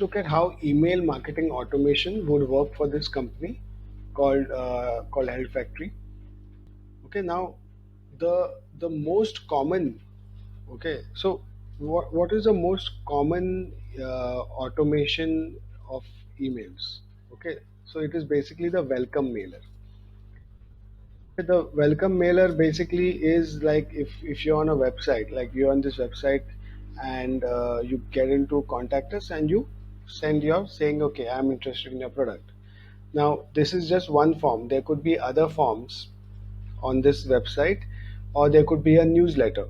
look at how email marketing automation would work for this company called Health Factory. Okay, now the most common. Okay, so what is the most common automation of emails? Okay, so it is basically the welcome mailer. The welcome mailer basically is like if you're on a website, like you're on this website, and you get into contact us and you send your saying, okay, I'm interested in your product. Now this is just one form. There could be other forms on this website, or there could be a newsletter,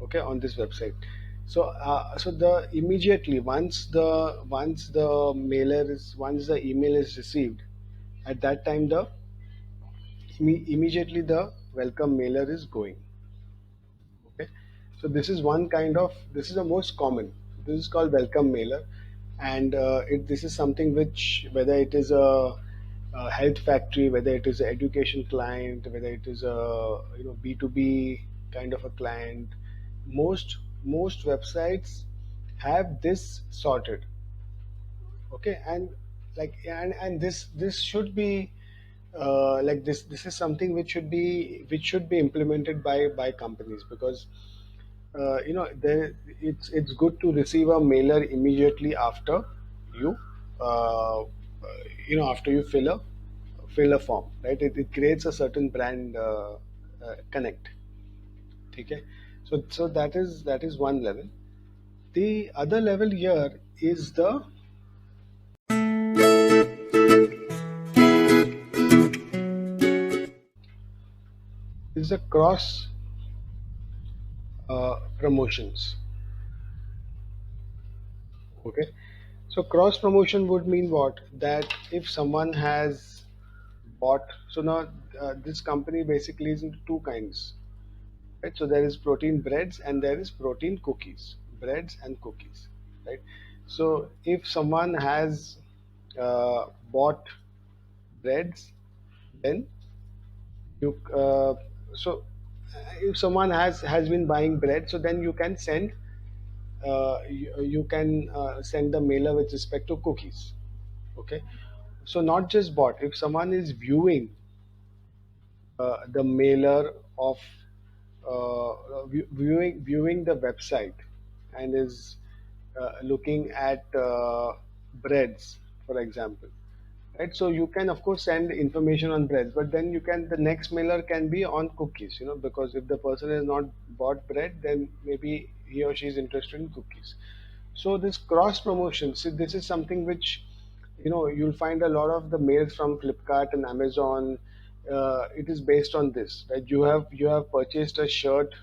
okay, on this website. So the immediately once the email is received, at that time immediately the welcome mailer is going. Okay, so this is the most common. This is called welcome mailer, and this is something which, whether it is a health factory, whether it is an education client, whether it is a B2B kind of a client, most websites have this sorted. Okay, and this should be like this is something which should be implemented by companies, because it's good to receive a mailer immediately after you uh, after you fill a form, right? It creates a certain brand connect. Okay, so that is one level. The other level here is the cross promotions. Okay, so cross promotion would mean what? That if someone has bought, so now this company basically is into two kinds, right? So there is protein breads and there is protein cookies, breads and cookies, right? So if someone has bought breads, then you so if someone has been buying bread, so then you can send the mailer with respect to cookies. Okay, so not just bot, if someone is viewing the mailer of viewing the website and is looking at breads, for example, right? So you can of course send information on breads, but then the next mailer can be on cookies, because if the person has not bought bread, then maybe he or she is interested in cookies. So this cross promotion, see, this is something which you'll find a lot of the mails from Flipkart and Amazon. It is based on this, that you have purchased a shirt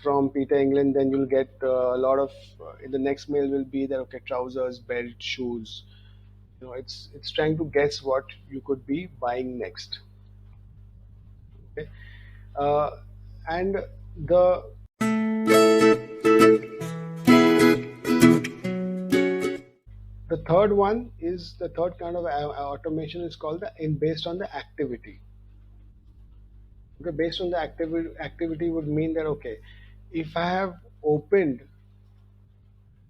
from Peter England, then you'll get a lot of in the next mail will be that, okay, trousers, belt, shoes. It's trying to guess what you could be buying next. Okay, uh, and the the third kind of automation is called the in based on the activity. Okay, based on the activity would mean that, okay, if I have opened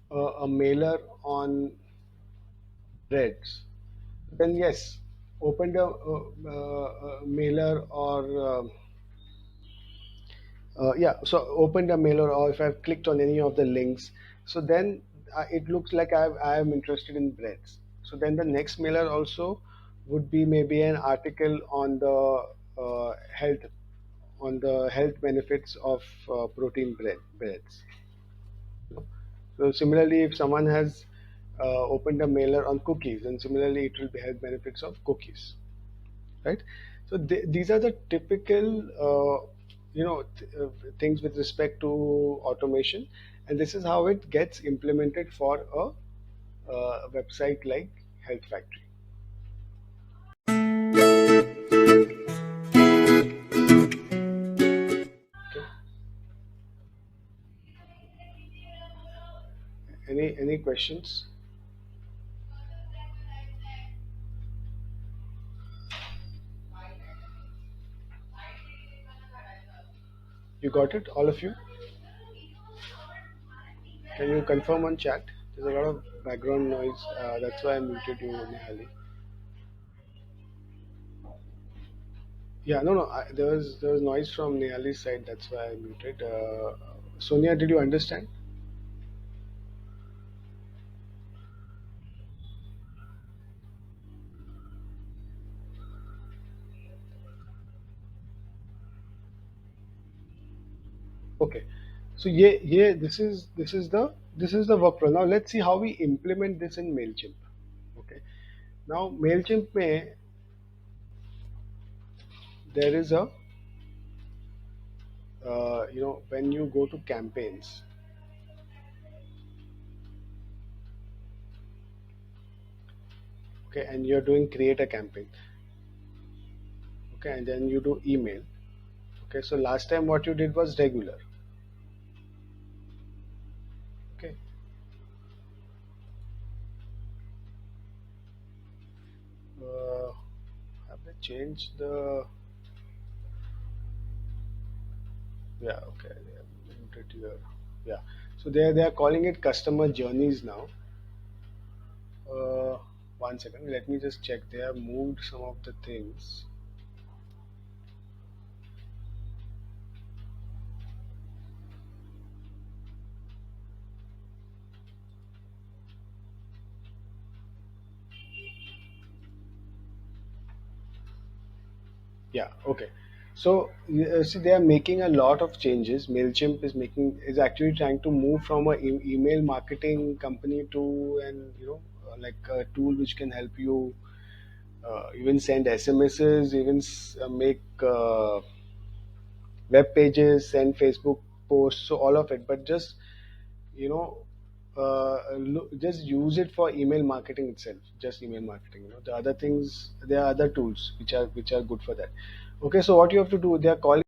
a mailer on breads, then yes, opened a mailer or so opened a mailer, or if I've clicked on any of the links, so then it looks like I am interested in breads. So then the next mailer also would be maybe an article on the health benefits of protein breads. So similarly, if someone has opened a mailer on cookies, and similarly it will be health benefits of cookies, right? So these are the typical things with respect to automation, and this is how it gets implemented for a website like Health Factory. Okay. Any questions? You got it, all of you? Can you confirm on chat? There's a lot of background noise. That's why I muted you, Nihali. Yeah, no, no. There was noise from Nihali's side. That's why I muted. Sonia, did you understand? Okay. So yeah, this is the workflow. Now let's see how we implement this in Mailchimp. Okay. Now Mailchimp में there is a when you go to campaigns, okay, and you're doing create a campaign, okay, and then you do email, okay. So last time what you did was regular, okay. Uh, have they changed the? Yeah, okay. They have moved it here. Yeah. So they are calling it customer journeys now. Uh, 1 second. Let me just check. They have moved some of the things. Yeah. Okay. So see, they are making a lot of changes. Mailchimp is actually trying to move from a email marketing company to an like a tool which can help you even send SMSs, even make web pages, send Facebook posts, so all of it. But just you know, just use it for email marketing itself. Just email marketing. The other things, there are other tools which are good for that. Okay, so what you have to do, they are calling.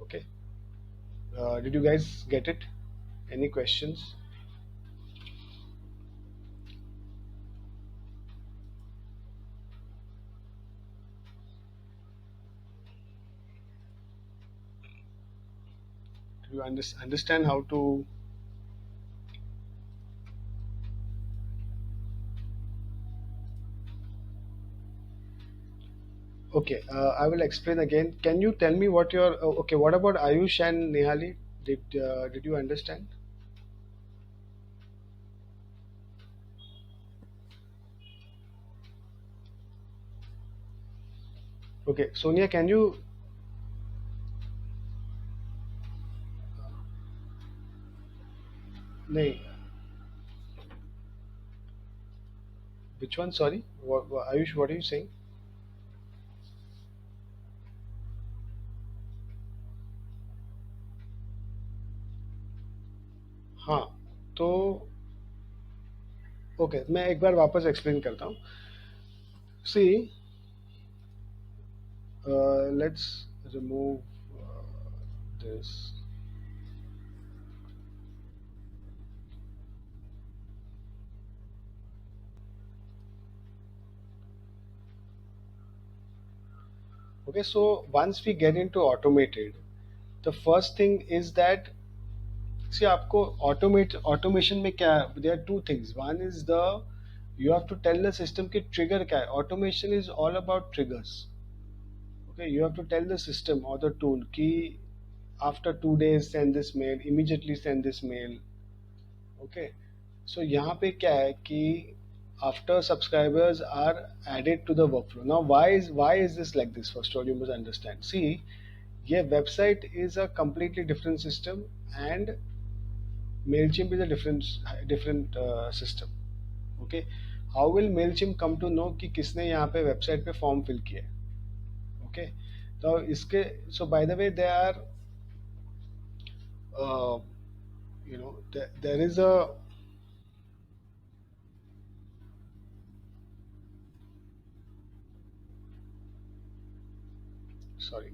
Okay, did you guys get it? Any questions? Do you understand how to? Okay, I will explain again. Can you tell me what your okay? What about Ayush and Nihali? Did you understand? Okay, Sonia, can you? नहीं, which one? Sorry, Ayush, what are you saying? हाँ, तो okay, मैं एक बार वापस explain करता हूँ. See, let's remove this. Okay, so once we get into automated, the first thing is that see आपको automation में क्या है? There are two things. One is the you have to tell the system कि trigger क्या है. Automation is all about triggers. Okay, you have to tell the system or the tool कि after 2 days send this mail, immediately send this mail. Okay, so यहाँ पे क्या है कि after subscribers are added to the workflow. Now why is this like this? First of all, you must understand. See, yeah, website is a completely different system, and Mailchimp is a different system. Okay, how will Mailchimp come to know कि किसने यहाँ पे website पे form fill किया है? Okay, तो इसके so by the way there are uh, there is a sorry.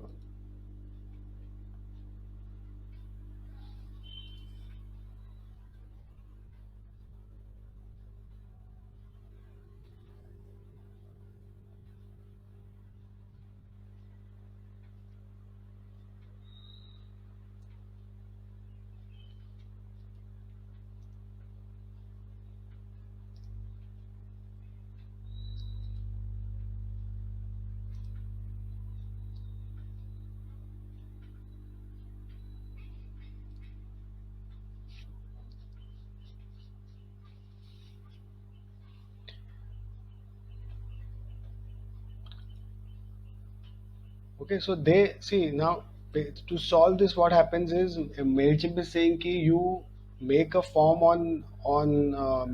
Okay, so they see now, to solve this, what happens is Mailchimp is saying कि you make a form on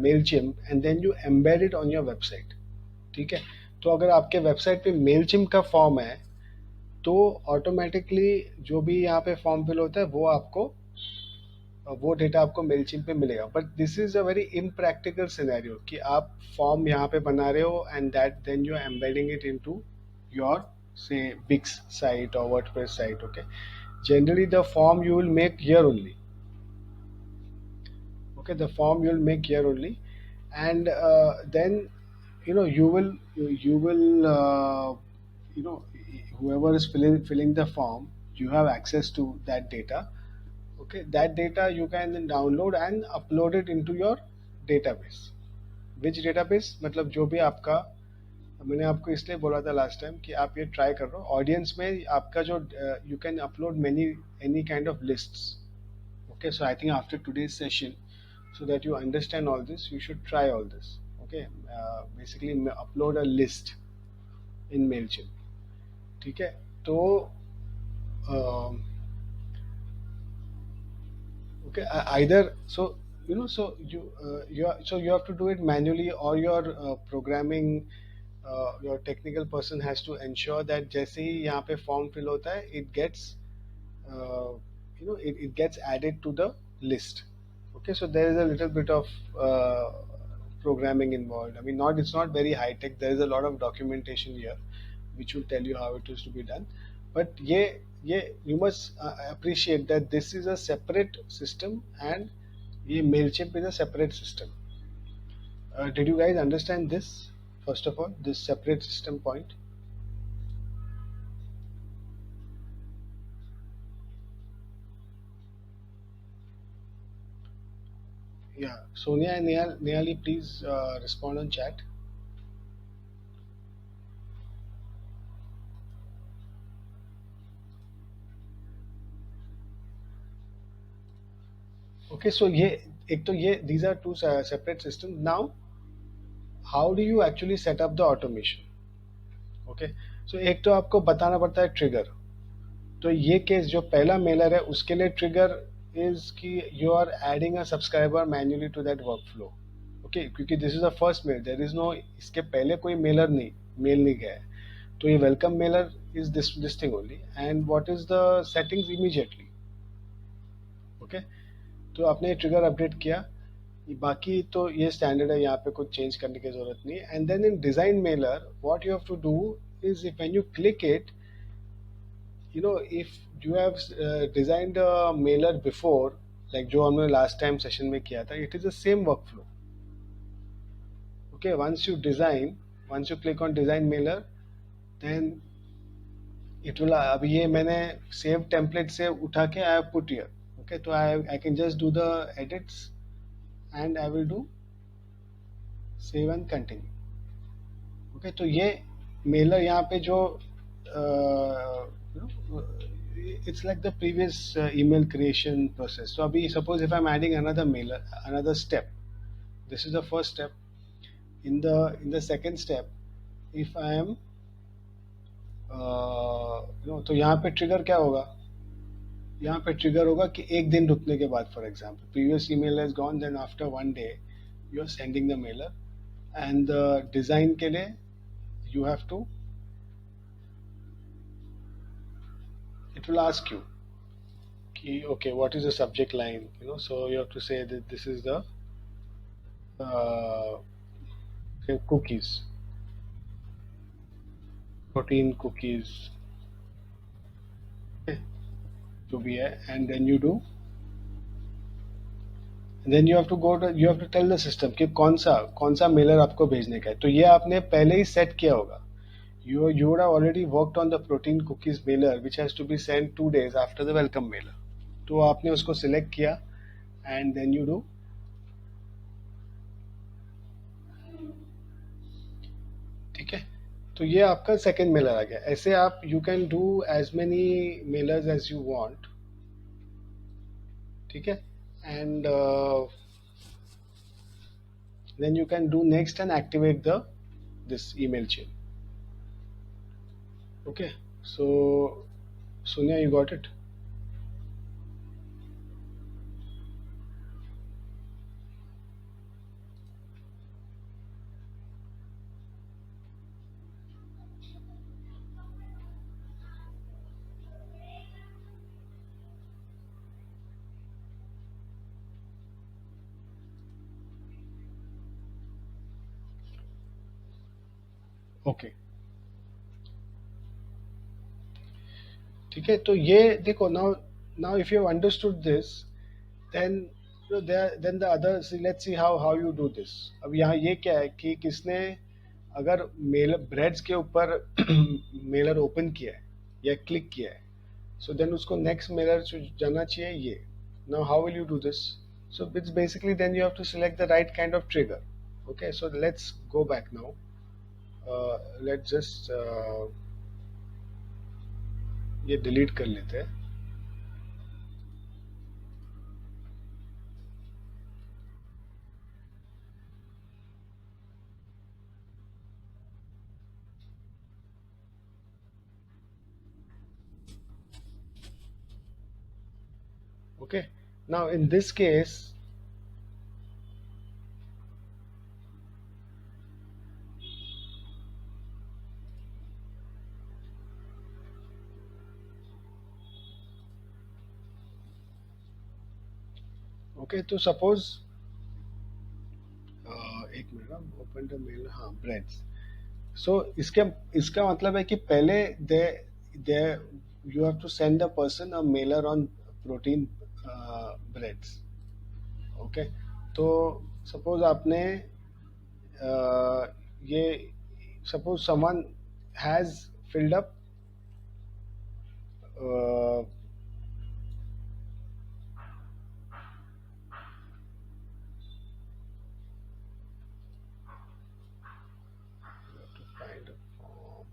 Mailchimp and then you embed it on your website. ठीक है, तो अगर आपके website पे Mailchimp का form है तो ऑटोमेटिकली जो भी यहाँ पे फॉर्म फिल होता है वो डेटा आपको मेलचिम पे मिलेगा. But this is a very impractical scenario कि आप फॉर्म यहाँ पे बना रहे हो and that then you are embedding it into your say Wix site or WordPress site. Okay, generally the form you will make here only. Okay, the form you will make here only, and then you will whoever is filling the form, you have access to that data. Okay, that data you can then download and upload it into your database. Which database? मतलब जो भी आपका, मैंने आपको इसलिए बोला था last time कि आप ये ट्राई कर रहे हो ऑडियंस में आपका जो you can upload many any kind of lists. Okay, so I think after today's session, so that you understand all this, you should try all this. Okay, basically upload a list in Mailchimp. ठीक है, तो um, okay, either so so you have to do it manually, or your programming your technical person has to ensure that जैसे ही यहाँ पे form fill होता है uh, it gets added to the list. Okay, so there is a little bit of programming involved. I mean, not it's not very high tech. There is a lot of documentation here which will tell you how it is to be done. But ये you must appreciate that this is a separate system and ये Mailchimp is a separate system. Did you guys understand this? First of all, this separate system point. Yeah, Sonia and Nehali, please respond on chat. Okay, so ये एक तो ये these are two separate systems. Now, how do you actually set up the automation? Okay, so एक तो आपको बताना पड़ता है ट्रिगर. तो ये केस जो पहला मेलर है उसके लिए ट्रिगर इज कि you are adding a subscriber manually to that workflow. Okay, क्योंकि this is the first mail, there is no, इसके पहले कोई मेल नहीं गया है. तो ये welcome mailer is this thing only, and what is the settings immediately. Okay, तो आपने ट्रिगर अपडेट किया, बाकी तो ये स्टैंडर्ड है, यहाँ पे कुछ चेंज करने की जरूरत नहीं है. And then in design mailer what you have to do is if when you click it, if you have designed a mailer before, like जो हमने last time session में किया था, it is the same workflow. Okay, once you click on design mailer, then it will अभी ये मैंने save template से उठा के I have put here. Okay, तो I can just do the edits and I will do save and continue. Okay, तो ये mailer यहाँ पे जो it's like the previous email creation process. So abhi, suppose if I'm adding another mailer, another step, this is the first step. In the second step, if I am तो यहाँ पे trigger क्या होगा, यहाँ पे ट्रिगर होगा कि एक दिन रुकने के बाद, for example previous email has gone, then after 1 day you are sending the mailer, and design के लिए you have to, it will ask you okay, what is the subject line, so you have to say that this is the uh, cookies, protein cookies, okay, जो भी है, and then you have to you have to tell the system कि कौन सा Mailer आपको भेजने का है. तो ये आपने पहले ही सेट किया होगा. You would have already worked on the protein cookies mailer which has to be sent 2 days after the welcome mailer. तो आपने उसको सिलेक्ट किया and then you do, ठीक है. तो ये आपका सेकेंड मेलर आ गया. ऐसे आप you can do as many mailers as you want, ठीक है. And then you can do next and activate the this email chain. Okay, So, Sonia, you got it? Okay. ठीक है, तो ये देखो, now if you have understood this, then there, then the other, see, let's see how you do this. अब यहाँ ये क्या है कि किसने अगर मेल ब्रेड्स के ऊपर मेलर ओपन किया है या क्लिक किया है, so then उसको नेक्स्ट मेलर जाना चाहिए ये. Now how will you do this? So it's basically, then you have to select the right kind of trigger. Okay, so let's go back now. Let's just ये delete कर लेते हैं. Okay, now in this case, okay, तो suppose एक minute, open the mail, हाँ, breads. So इसके इसका मतलब है कि पहले they they you have to send the person a mailer on protein breads. Okay, तो सपोज आपने ये, suppose someone has filled up to find a form.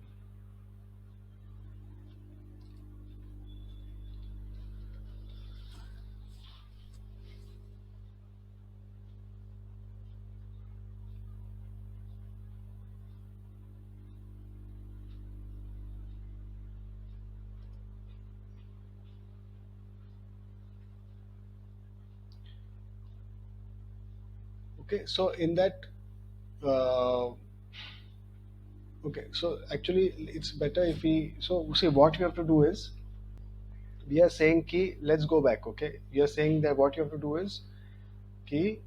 Okay, so in that, uh, okay, so actually it's better if we, so see, what you have to do is, we are saying ki, let's go back. Okay, we are saying that what you have to do is ki,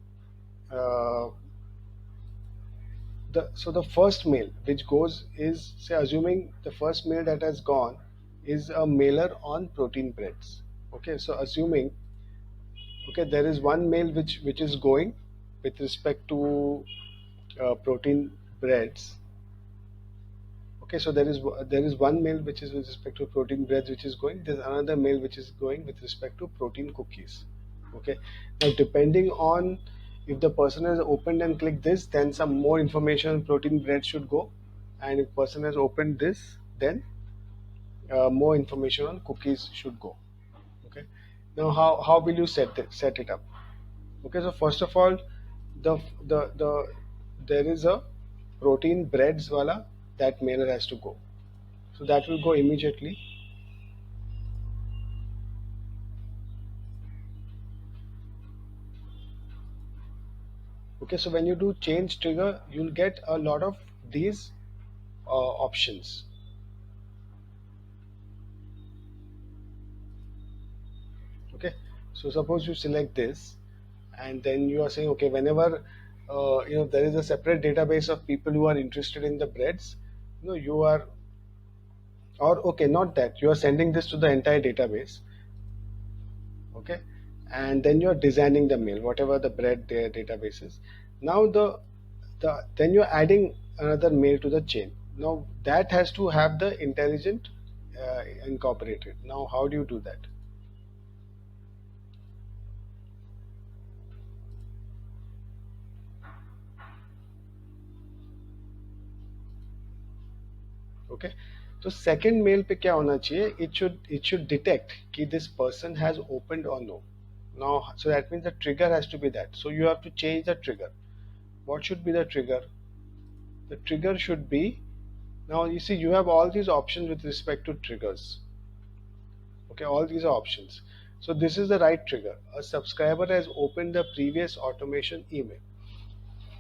uh, the first mail which goes is, say, assuming the first mail that has gone is a mailer on protein breads. Okay, so assuming, okay, there is one mail which is going with respect to protein breads. Okay, so there is one mail which is with respect to protein breads which is going. There's another mail which is going with respect to protein cookies. Okay, now depending on if the person has opened and clicked this, then some more information on protein bread should go, and if person has opened this, then more information on cookies should go. Okay, now how will you set it up? Okay, so first of all, the the there is a protein breads wala, that mailer has to go, so that will go immediately. Okay, so when you do change trigger, you'll get a lot of these options. Okay, so suppose you select this, and then you are saying, okay, whenever there is a separate database of people who are interested in the breads, you are, or okay, not that, you are sending this to the entire database. Okay, and then you're designing the mail, whatever the bread database is. Now then you're adding another mail to the chain. Now that has to have the intelligent incorporated. Now how do you do that? Okay, so second mail पे क्या होना चाहिए? It should detect कि this person has opened or no. Now, so that means the trigger has to be that. So you have to change the trigger. What should be the trigger? The trigger should be Now you see you have all these options with respect to triggers. Okay, all these are options. So this is the right trigger. A subscriber has opened the previous automation email.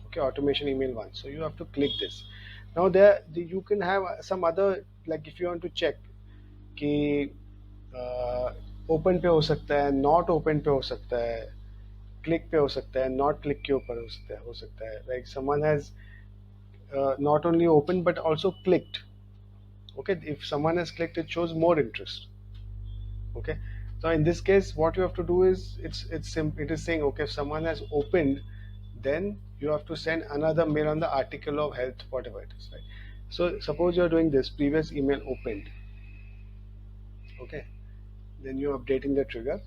Okay, automation email one. So you have to click this. Now you can have some other, like if you want to check कि open पे हो सकता है, not open पे हो सकता है, click पे हो सकता है, नॉट क्लिक के ऊपर हो सकता है like someone has not only opened but also clicked. Okay, if someone has clicked, it shows more interest. Okay, so in this case what you have to do is it is saying, okay, if someone has opened, then you have to send another mail on the article of health, whatever it is, right? So suppose you are doing this previous email opened. Okay, then you're updating the trigger,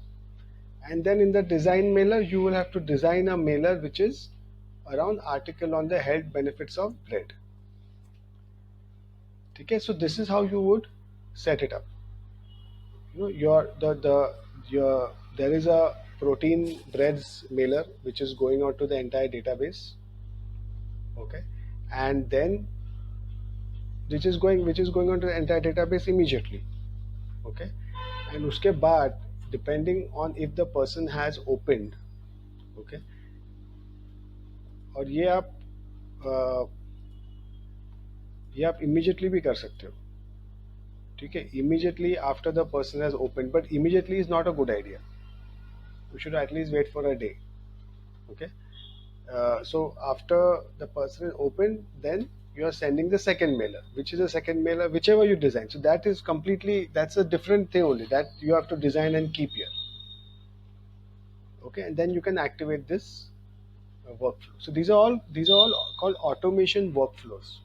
and then in the design mailer you will have to design a mailer which is around article on the health benefits of bread. Okay, so this is how you would set it up. Your your there is a protein breads mailer which is going out to the entire database. Okay, and then which is going on to the entire database immediately. Okay, and uske baad, depending on if the person has opened. Okay, और अ, ये आप immediately भी कर सकते हो. ठीक है, immediately after the person has opened, but immediately is not a good idea. You should at least wait for a day. Okay, so after the person is opened, then you are sending the second mailer, which is a second mailer, whichever you design. So that is completely, that's a different thing only that you have to design and keep here. Okay, and then you can activate this workflow. So these are all called automation workflows.